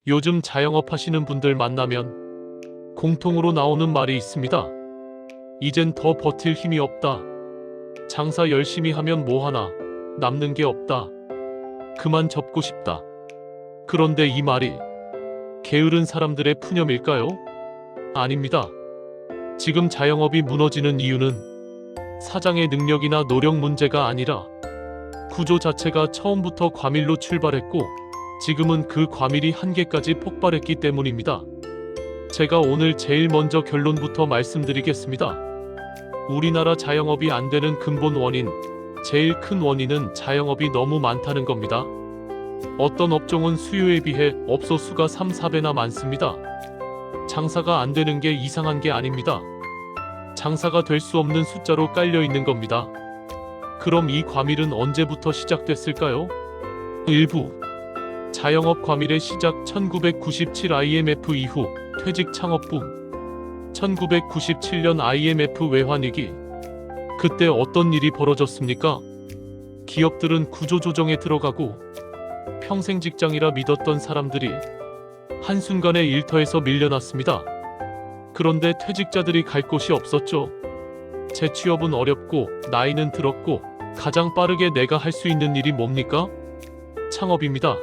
요즘 자영업 하시는 분들 만나면 공통으로 나오는 말이 있습니다. 이젠 더 버틸 힘이 없다. 장사 열심히 하면 뭐하나 남는 게 없다. 그만 접고 싶다. 그런데 이 말이 게으른 사람들의 푸념일까요? 아닙니다. 지금 자영업이 무너지는 이유는 사장의 능력이나 노력 문제가 아니라 구조 자체가 처음부터 과밀로 출발했고 지금은 그 과밀이 한계까지 폭발했기 때문입니다. 제가 오늘 제일 먼저 결론부터 말씀드리겠습니다. 우리나라 자영업이 안 되는 근본 원인, 제일 큰 원인은 자영업이 너무 많다는 겁니다. 어떤 업종은 수요에 비해 업소 수가 3, 4배나 많습니다. 장사가 안 되는 게 이상한 게 아닙니다. 장사가 될 수 없는 숫자로 깔려 있는 겁니다. 그럼 이 과밀은 언제부터 시작됐을까요? 일부 자영업 과밀의 시작 1997 IMF 이후 퇴직 창업붐 1997년 IMF 외환위기 그때 어떤 일이 벌어졌습니까? 기업들은 구조조정에 들어가고 평생 직장이라 믿었던 사람들이 한순간에 일터에서 밀려났습니다. 그런데 퇴직자들이 갈 곳이 없었죠. 재취업은 어렵고 나이는 들었고 가장 빠르게 내가 할 수 있는 일이 뭡니까? 창업입니다.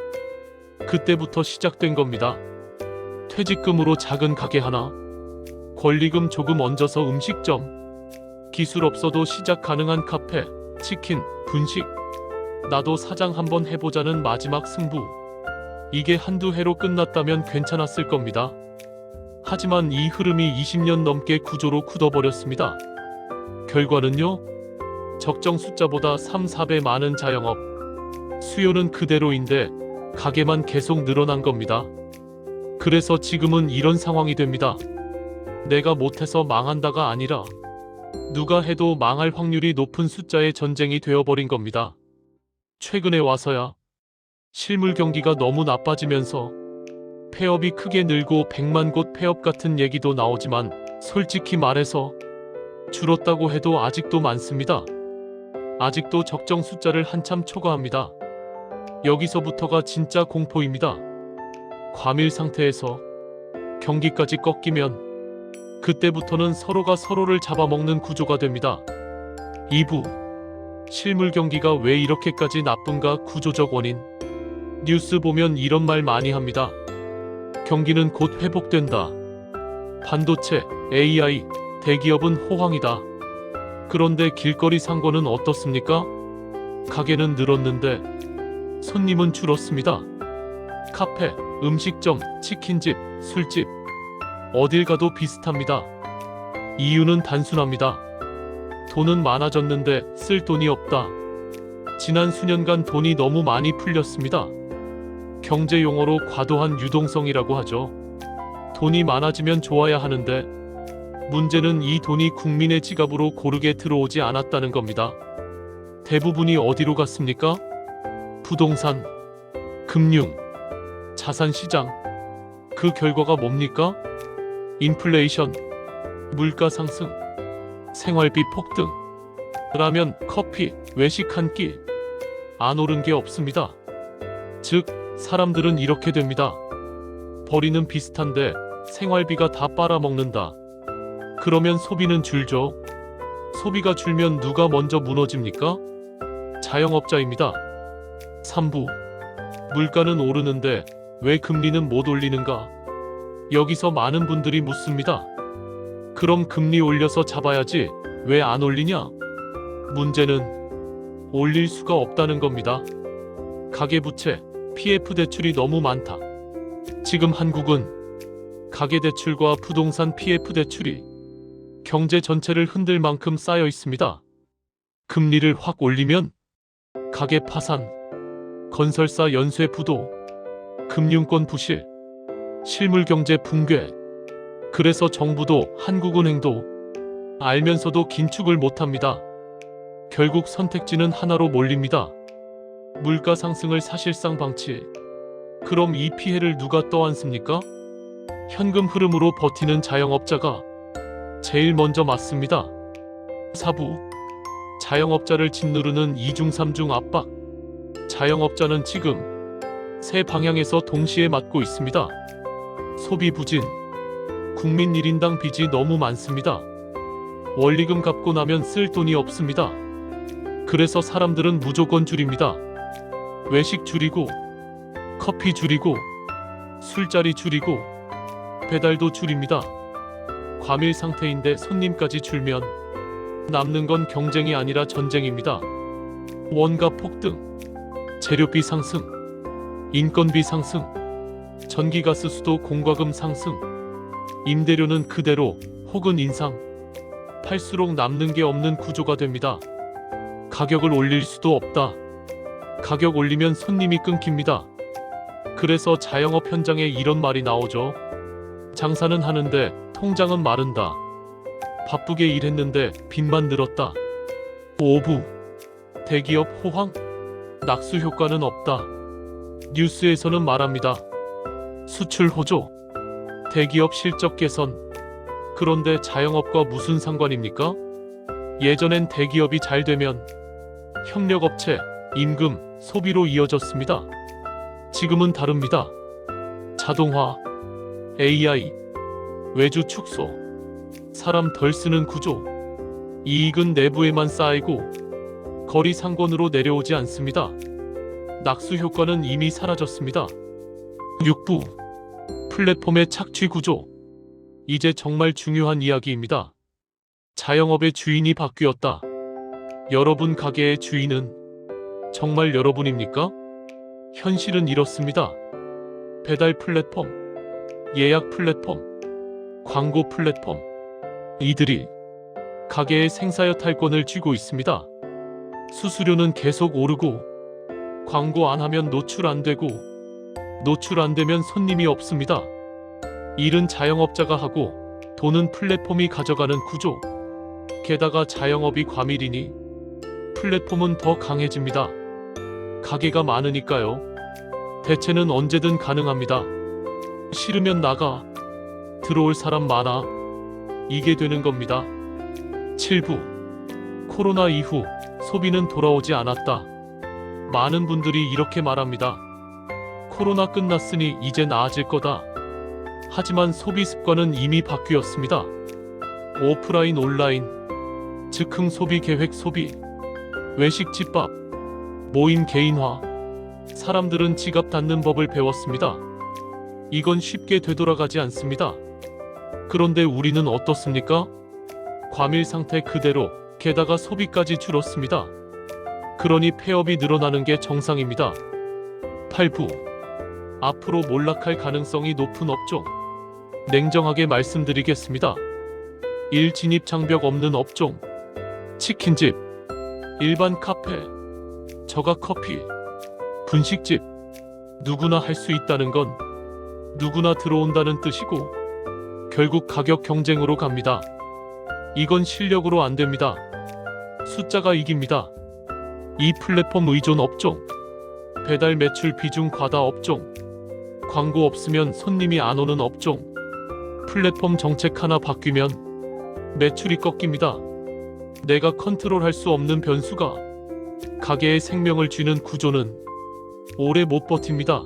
그때부터 시작된 겁니다. 퇴직금으로 작은 가게 하나, 권리금 조금 얹어서 음식점, 기술 없어도 시작 가능한 카페, 치킨, 분식, 나도 사장 한번 해보자는 마지막 승부. 이게 한두 해로 끝났다면 괜찮았을 겁니다. 하지만 이 흐름이 20년 넘게 구조로 굳어버렸습니다. 결과는요? 적정 숫자보다 3, 4배 많은 자영업. 수요는 그대로인데 가게만 계속 늘어난 겁니다. 그래서 지금은 이런 상황이 됩니다. 내가 못해서 망한다가 아니라 누가 해도 망할 확률이 높은 숫자의 전쟁이 되어버린 겁니다. 최근에 와서야 실물 경기가 너무 나빠지면서 폐업이 크게 늘고 100만 곳 폐업 같은 얘기도 나오지만 솔직히 말해서 줄었다고 해도 아직도 많습니다. 아직도 적정 숫자를 한참 초과합니다. 여기서부터가 진짜 공포입니다. 과밀 상태에서 경기까지 꺾이면 그때부터는 서로가 서로를 잡아먹는 구조가 됩니다. 2부 실물 경기가 왜 이렇게까지 나쁜가 구조적 원인. 뉴스 보면 이런 말 많이 합니다. 경기는 곧 회복된다. 반도체, AI, 대기업은 호황이다. 그런데 길거리 상권은 어떻습니까? 가게는 늘었는데 손님은 줄었습니다. 카페, 음식점, 치킨집, 술집 어딜 가도 비슷합니다. 이유는 단순합니다. 돈은 많아졌는데 쓸 돈이 없다. 지난 수년간 돈이 너무 많이 풀렸습니다. 경제 용어로 과도한 유동성이라고 하죠. 돈이 많아지면 좋아야 하는데 문제는 이 돈이 국민의 지갑으로 고르게 들어오지 않았다는 겁니다. 대부분이 어디로 갔습니까? 부동산, 금융, 자산시장. 그 결과가 뭡니까? 인플레이션, 물가 상승, 생활비 폭등. 라면, 커피, 외식 한 끼. 안 오른 게 없습니다. 즉, 사람들은 이렇게 됩니다. 벌이는 비슷한데 생활비가 다 빨아먹는다. 그러면 소비는 줄죠. 소비가 줄면 누가 먼저 무너집니까? 자영업자입니다. 3부 물가는 오르는데 왜 금리는 못 올리는가? 여기서 많은 분들이 묻습니다. 그럼 금리 올려서 잡아야지 왜 안 올리냐? 문제는 올릴 수가 없다는 겁니다. 가계부채, PF 대출이 너무 많다. 지금 한국은 가계대출과 부동산 PF 대출이 경제 전체를 흔들 만큼 쌓여 있습니다. 금리를 확 올리면 가계 파산, 건설사 연쇄 부도, 금융권 부실, 실물 경제 붕괴. 그래서 정부도 한국은행도 알면서도 긴축을 못합니다. 결국 선택지는 하나로 몰립니다. 물가 상승을 사실상 방치. 그럼 이 피해를 누가 떠안습니까? 현금 흐름으로 버티는 자영업자가 제일 먼저 맞습니다. 4부 자영업자를 짓누르는 2중 3중 압박. 자영업자는 지금 세 방향에서 동시에 맞고 있습니다. 소비 부진. 국민 1인당 빚이 너무 많습니다. 원리금 갚고 나면 쓸 돈이 없습니다. 그래서 사람들은 무조건 줄입니다. 외식 줄이고, 커피 줄이고, 술자리 줄이고, 배달도 줄입니다. 과밀 상태인데 손님까지 줄면 남는 건 경쟁이 아니라 전쟁입니다. 원가 폭등, 재료비 상승, 인건비 상승, 전기가스 수도 공과금 상승, 임대료는 그대로 혹은 인상, 팔수록 남는 게 없는 구조가 됩니다. 가격을 올릴 수도 없다. 가격 올리면 손님이 끊깁니다. 그래서 자영업 현장에 이런 말이 나오죠. 장사는 하는데 통장은 마른다. 바쁘게 일했는데 빚만 늘었다. 오부. 대기업 호황? 낙수 효과는 없다. 뉴스에서는 말합니다. 수출 호조, 대기업 실적 개선. 그런데 자영업과 무슨 상관입니까? 예전엔 대기업이 잘 되면 협력업체, 임금, 소비로 이어졌습니다. 지금은 다릅니다. 자동화, AI, 외주 축소, 사람 덜 쓰는 구조, 이익은 내부에만 쌓이고 거리 상권으로 내려오지 않습니다. 낙수 효과는 이미 사라졌습니다. 6부. 플랫폼의 착취 구조. 이제 정말 중요한 이야기입니다. 자영업의 주인이 바뀌었다. 여러분 가게의 주인은 정말 여러분입니까? 현실은 이렇습니다. 배달 플랫폼, 예약 플랫폼, 광고 플랫폼. 이들이 가게의 생사여탈권을 쥐고 있습니다. 수수료는 계속 오르고, 광고 안 하면 노출 안 되고, 노출 안 되면 손님이 없습니다. 일은 자영업자가 하고 돈은 플랫폼이 가져가는 구조. 게다가 자영업이 과밀이니 플랫폼은 더 강해집니다. 가게가 많으니까요. 대체는 언제든 가능합니다. 싫으면 나가. 들어올 사람 많아. 이게 되는 겁니다. 7부. 코로나 이후 소비는 돌아오지 않았다. 많은 분들이 이렇게 말합니다. 코로나 끝났으니 이제 나아질 거다. 하지만 소비 습관은 이미 바뀌었습니다. 오프라인 온라인, 즉흥 소비 계획 소비, 외식 집밥, 모임 개인화. 사람들은 지갑 닫는 법을 배웠습니다. 이건 쉽게 되돌아가지 않습니다. 그런데 우리는 어떻습니까? 과밀 상태 그대로, 게다가 소비까지 줄었습니다. 그러니 폐업이 늘어나는 게 정상입니다. 8부. 앞으로 몰락할 가능성이 높은 업종. 냉정하게 말씀드리겠습니다. 1. 진입 장벽 없는 업종. 치킨집, 일반 카페, 저가 커피, 분식집. 누구나 할 수 있다는 건 누구나 들어온다는 뜻이고, 결국 가격 경쟁으로 갑니다. 이건 실력으로 안 됩니다. 숫자가 이깁니다. 2. 플랫폼 의존 업종. 배달 매출 비중 과다 업종. 광고 없으면 손님이 안 오는 업종. 플랫폼 정책 하나 바뀌면 매출이 꺾입니다. 내가 컨트롤할 수 없는 변수가 가게의 생명을 쥐는 구조는 오래 못 버팁니다.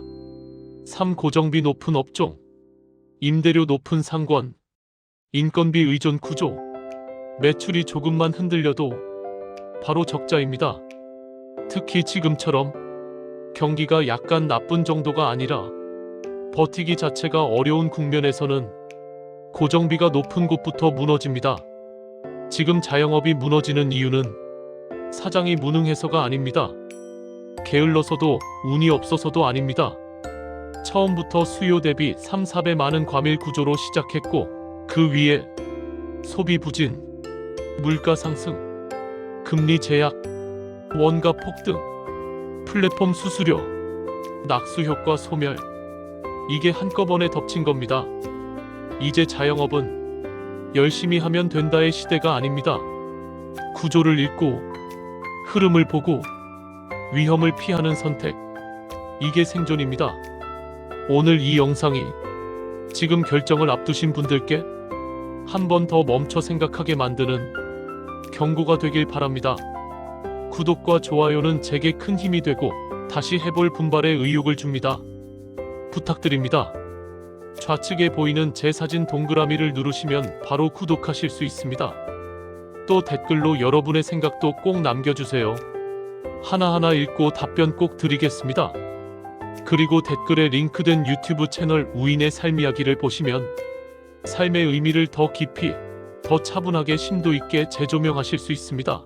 3. 고정비 높은 업종. 임대료 높은 상권. 인건비 의존 구조. 매출이 조금만 흔들려도 바로 적자입니다. 특히 지금처럼 경기가 약간 나쁜 정도가 아니라 버티기 자체가 어려운 국면에서는 고정비가 높은 곳부터 무너집니다. 지금 자영업이 무너지는 이유는 사장이 무능해서가 아닙니다. 게을러서도 운이 없어서도 아닙니다. 처음부터 수요 대비 3, 4배 많은 과밀 구조로 시작했고, 그 위에 소비 부진, 물가 상승, 금리 제약, 원가 폭등, 플랫폼 수수료, 낙수 효과 소멸. 이게 한꺼번에 덮친 겁니다. 이제 자영업은 열심히 하면 된다의 시대가 아닙니다. 구조를 읽고, 흐름을 보고, 위험을 피하는 선택. 이게 생존입니다. 오늘 이 영상이 지금 결정을 앞두신 분들께 한 번 더 멈춰 생각하게 만드는 경고가 되길 바랍니다. 구독과 좋아요는 제게 큰 힘이 되고 다시 해볼 분발의 의욕을 줍니다. 부탁드립니다. 좌측에 보이는 제 사진 동그라미를 누르시면 바로 구독하실 수 있습니다. 또 댓글로 여러분의 생각도 꼭 남겨주세요. 하나하나 읽고 답변 꼭 드리겠습니다. 그리고 댓글에 링크된 유튜브 채널 우인의 삶 이야기를 보시면 삶의 의미를 더 깊이, 더 차분하게 심도 있게 재조명하실 수 있습니다.